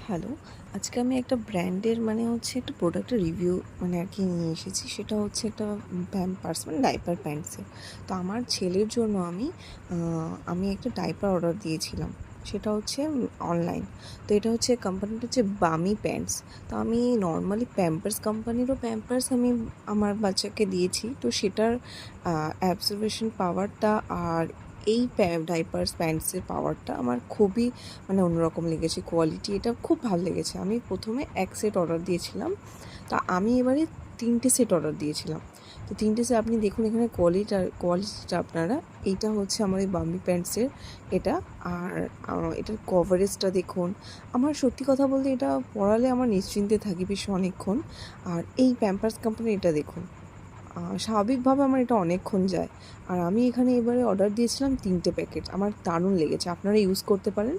Hello, আজকে আমি একটা ব্র্যান্ডের একটা প্রোডাক্টের রিভিউ আর কি নিয়ে এসেছি। সেটা হচ্ছে একটা প্যাম্পার্স ডাইপার প্যান্টসের। তো আমার ছেলের জন্য আমি একটা ডাইপার অর্ডার দিয়েছিলাম। সেটা হচ্ছে অনলাইন। তো এটা হচ্ছে কোম্পানিটা হচ্ছে বামি প্যান্টস। তো আমি নরমালি প্যাম্পার্স কোম্পানিরও প্যাম্পার্স আমি আমার বাচ্চাকে দিয়েছি। তো সেটার অ্যাবজর্বেশন পাওয়ারটা আর এই ডাইপার্স প্যান্টসের পাওয়ারটা আমার খুবই অন্যরকম লেগেছে। কোয়ালিটি এটা খুব ভালো লেগেছে। আমি প্রথমে এক সেট অর্ডার দিয়েছিলাম। তা আমি এবারে ৩ টে সেট অর্ডার দিয়েছিলাম। তো ৩ টে সেট আপনি দেখুন এখানে কোয়ালিটিটা আপনারা। এইটা হচ্ছে আমার এই বাম্বি প্যান্টসের এটা। আর এটার কভারেজটা দেখুন। আমার সত্যি কথা বলতে এটা পরালে আমার নিশ্চিন্তে থাকি বেশ অনেকক্ষণ। আর এই প্যাম্পার্স কোম্পানির এটা দেখুন। স্বাভাবিকভাবে আমার এটা অনেকক্ষণ যায়। আর আমি এখানে এবারে অর্ডার দিয়েছিলাম ৩ টে প্যাকেট। আমার দারুণ লেগেছে। আপনারা ইউজ করতে পারেন।